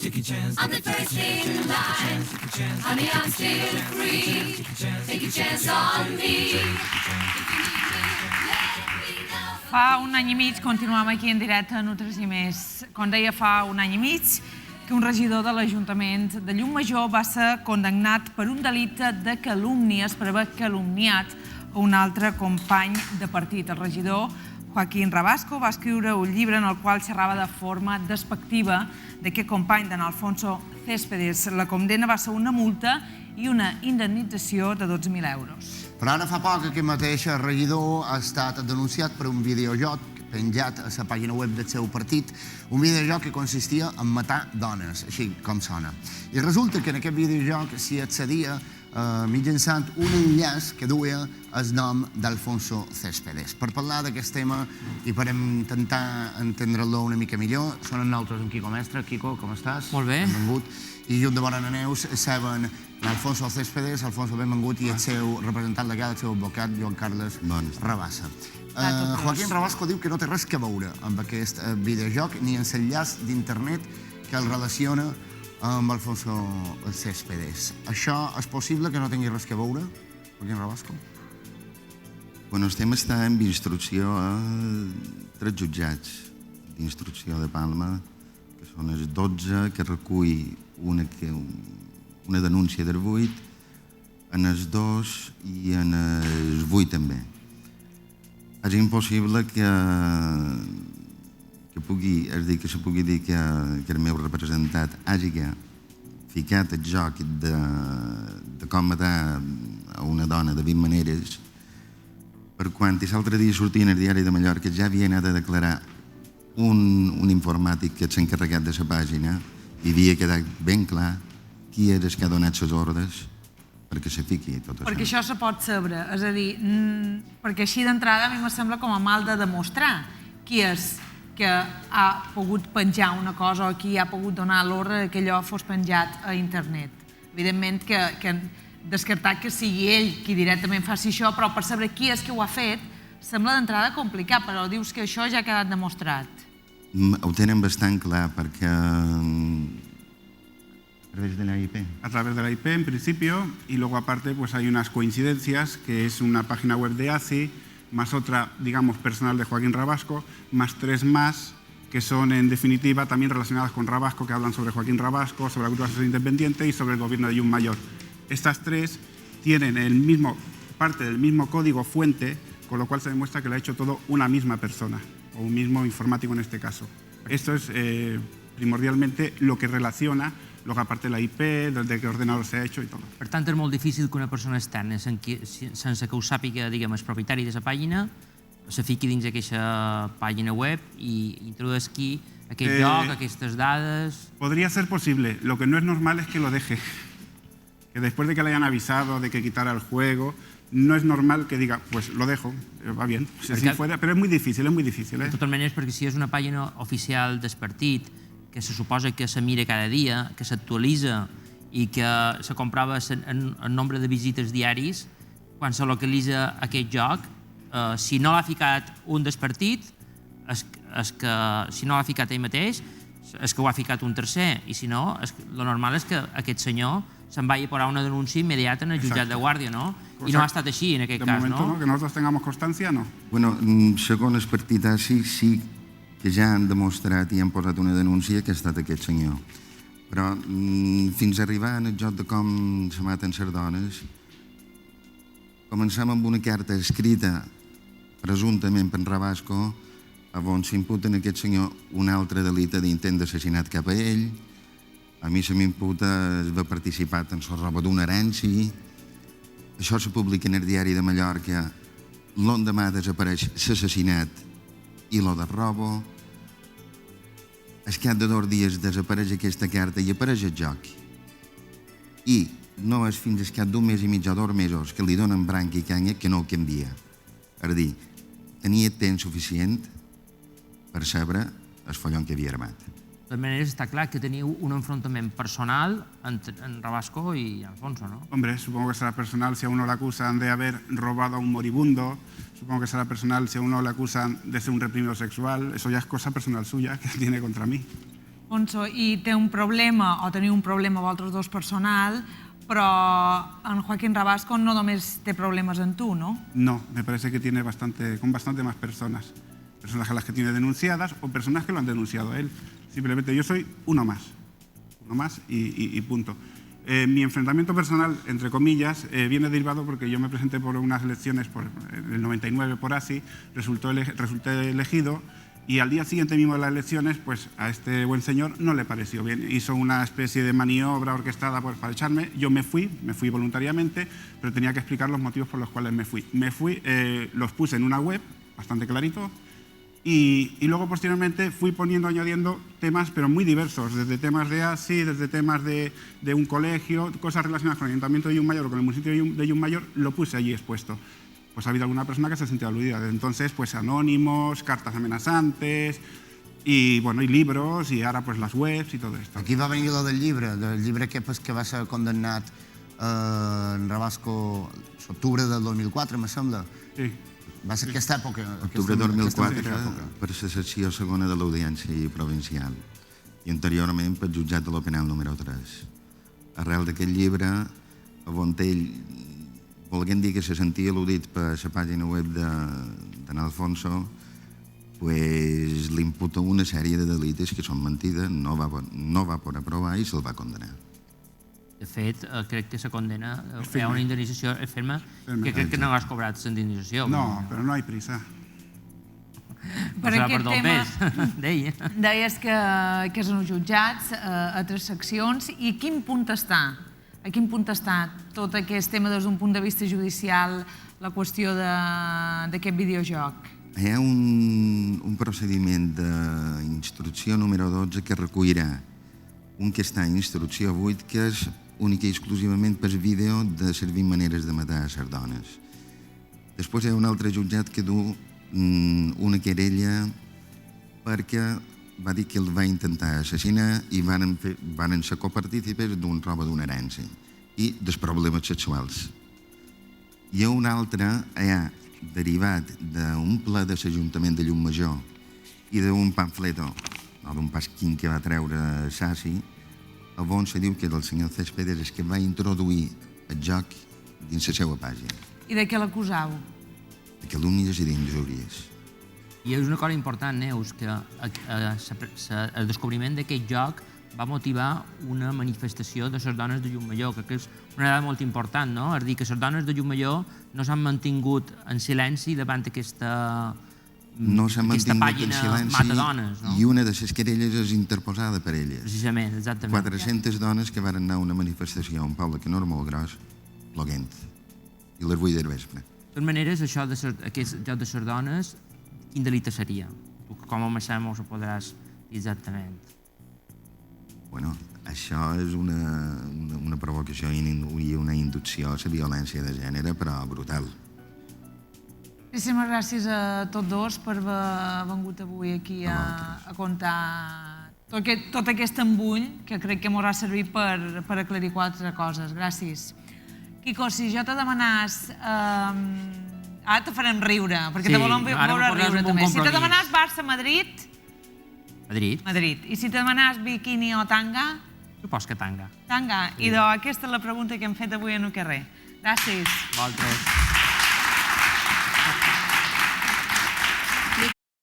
I'm the first in line. Honey, I'm still free. Take a chance on me. Fa un any i mig continuàvem aquí en directe a Nutres i Més. Com deia, fa un any i mig que un regidor de l'Ajuntament de Llucmajor va ser condemnat per un delicte de calúmnies per haver calumniat un altre company de partit. El regidor Joaquín Rabasco va escriure un llibre en el qual xerrava de forma despectiva d'aquest company d'en Alfonso Céspedes. La condemna va ser una multa i una indemnització de 12.000 euros. Però ara fa poc aquest mateix regidor ha estat denunciat per un videojoc penjat a la pàgina web del seu partit, un videojoc que consistia en matar dones, així com sona. I resulta que en aquest videojoc s'hi accedia mitjançant un enllaç que duia el nom d'Alfonso Céspedes. Per parlar d'aquest tema i per intentar entendre-lo una mica millor, són amb nosaltres en Quico Mestre. Quico, com estàs? Molt bé. Benvingut. I junt de Bona Neus saben Alfonso Céspedes. Alfonso, benvingut, i el seu representant legal, el seu advocat, Joan Carles Rabassa. Joaquín Rabasco diu que no té res a veure amb aquest videojoc ni amb l'enllaç d'internet que el relaciona amb Alfonso Céspedes. Això és possible que no tingui res a veure, Joaquín Rabasco? Bueno, el tema està en instrucció a 3 jutjats d'instrucció de Palma, que són els 12 que recull una denúncia del 8, en els 2 i en els 8 també. És impossible que se pugui dir que el meu representant hagi ficat el joc de com matar a una dona de 20 maneres, per quan l'altre dia sortia en el diari de Mallorca ja havia anat a declarar un informàtic que és encarregat de la pàgina i havia quedat ben clar qui és el que ha donat les ordres perquè se fiqui tot això. Perquè això se pot saber, és a dir, perquè així d'entrada a mi me sembla com a mal de demostrar qui és que ha pogut penjar una cosa o qui ha pogut donar l'ordre que allò fos penjat a internet. Evidentment que descartar que sigui ell qui directament faci això, però per saber qui és que ho ha fet sembla d'entrada complicat, però dius que això ja ha quedat demostrat. Ho tenen bastant clar perquè a través de la IP. A través de la IP, en principio, y luego aparte pues hay unas coincidencias, que es una página web de ACI, más otra, digamos, personal de Joaquín Rabasco, más 3 más, que son en definitiva también relacionadas con Rabasco, que hablan sobre Joaquín Rabasco, sobre la Grupo Asesor Independiente y sobre el gobierno de Llucmajor. Estas 3 tienen parte del mismo código fuente, con lo cual se demuestra que lo ha hecho todo una misma persona, o un mismo informático en este caso. Esto es primordialmente lo que relaciona, luego aparte la IP, desde qué ordenador se ha hecho y todo. Per tant, és molt difícil que una persona externa, sense que ho sàpiga, diguem, el propietari de la pàgina, se fiqui dins d'aquesta pàgina web i introdueixi aquest joc, aquestes dades... Podría ser posible. Lo que no es normal es que lo deje. Que después de que le hayan avisado de que quitara el juego, no es normal que diga, pues lo dejo, va bien. Si fuera, pero es muy difícil, De totes maneres, perquè si és una pàgina oficial del partit, que se suposa que se mira cada dia, que s'actualitza i que se comprova en nombre de visites diaris, quan se localitza aquest joc, si no l'ha ficat un del partit, si no l'ha ficat ell mateix, és que ho ha ficat un tercer, i si no, el normal és que aquest senyor se'n vagi a posar una denúncia immediata en el jutjat de guàrdia, no? I no ha estat així en aquest cas, no? De momento, que nosotros tengamos constancia, no. Bueno, segons el partit ACI, sí que ja han demostrat i han posat una denúncia que ha estat aquest senyor. Però fins a arribar en el joc de com se maten les dones, comencem amb una carta escrita presumptament per Rabasco on s'imputen a aquest senyor un altre delicte d'intent d'assassinat cap a ell. A mi se m'imputa haver participat en la roba d'una herència. Això se publica en el diari de Mallorca. L'endemà desapareix l'assassinat i lo de robo. Al cap de 2 dies desapareix aquesta carta i apareix el joc. I no és fins al cap d'un mes i mig o 2 mesos que li donen branca i canya que no ho canvia. És a dir, tenia temps suficient per saber el follon que havia armat. De totes maneres, està clar que teniu un enfrontament personal entre Rabasco y Alfonso, ¿no? Hombre, supongo que será personal si a uno le acusan de haber robado a un moribundo, supongo que será personal si a uno le acusan de ser un reprimido sexual, eso ya es cosa personal suya que tiene contra mí. Alfonso, i té un problema, o teniu un problema vosaltres dos personal, però en Joaquín Rabasco no només té problemes en tu, ¿no? No, me parece que tiene con bastante más personas. Personas a las que tiene denunciadas o personas que lo han denunciado a él. Simplemente yo soy uno más y punto. Mi enfrentamiento personal, entre comillas, viene derivado porque yo me presenté por unas elecciones en el 99 por ASI, resulté elegido y al día siguiente mismo de las elecciones, pues a este buen señor no le pareció bien. Hizo una especie de maniobra orquestada para echarme. Yo me fui voluntariamente, pero tenía que explicar los motivos por los cuales me fui. Los puse en una web, bastante clarito, y luego posteriormente fui añadiendo temas, pero muy diversos, desde temas de ASI, desde temas de un colegio, cosas relacionadas con el Ayuntamiento de Llullmayor o con el municipio de Llullmayor, lo puse allí expuesto. Pues ha habido alguna persona que se ha sentido aludida. Desde entonces, pues anónimos, cartas amenazantes, y bueno, y libros, y ahora pues las webs y todo esto. Aquí va venir lo del llibre que va ser condemnat en Rabasco l'octubre del 2004, me sembla. Sí. Va ser aquesta època. Octubre del 2004 per la secció segona de l'Audiència Provincial i anteriorment pel jutjat de lo penal número 3. Arrel d'aquest llibre, on ell, volguem dir que se sentia al·ludit per la pàgina web d'en Alfonso, pues, li imputa una sèrie de delites que són mentides, no va poder provar i se'l va condenar. De fet, crec que la condena hi ha una indemnització ferma que crec que no has cobrat la indemnització. No, però no hi ha prisa. Per aquest tema, deia. deies que és en els jutjats, a 3 seccions, i a quin punt està? A quin punt està tot aquest tema des d'un punt de vista judicial, la qüestió d'aquest videojoc? Hi ha un procediment d'instrucció número 12 que recollirà un que està en instrucció 8, que és única i exclusivament per vídeo de servir maneres de matar a les dones. Després hi ha un altre jutjat que du una querella perquè va dir que el va intentar assassinar i van ser copartícipes d'un roba d'una herència i dels problemes sexuals. Hi ha un altre derivat d'un ple de l'Ajuntament de Llullmajor i d'un pamfleto, o d'un pasquín que va treure Sassi, on se diu que del senyor Céspedes és que va introduir el joc dins la seva pàgina. I de què l'acusau? De calúmnies i d'injúries. I és una cosa important, Neus, que el descobriment d'aquest joc va motivar una manifestació de les dones de Llullmajor, que és una dada molt important, no? És a dir, que les dones de Llullmajor no s'han mantingut en silenci davant aquesta pàgina matadones, no? I una de les querelles és interposada per elles. Precisament, exactament. 400 dones que van anar a una manifestació a un poble que no era molt gros, ploguent, i les 8 del vespre. De totes maneres, aquest joc de les dones, quin delicte seria? Tu, com a home ho podràs dir exactament. Bueno, això és una provocació i una inducció a la violència de gènere, però brutal. Moltíssimes gràcies a tots dos per haver vengut avui aquí a contar tot aquest embull, que crec que m'haurà servit per aclarir 4 coses. Gràcies. Quico, si jo te demanàs... Ara te farem riure, perquè te volem veure riure també. Si te demanàs Barça-Madrid... Madrid. I si te demanàs biquini o tanga... Supos que tanga. Tanga. I aquesta és la pregunta que hem fet avui en el carrer. Gràcies. Vosaltres.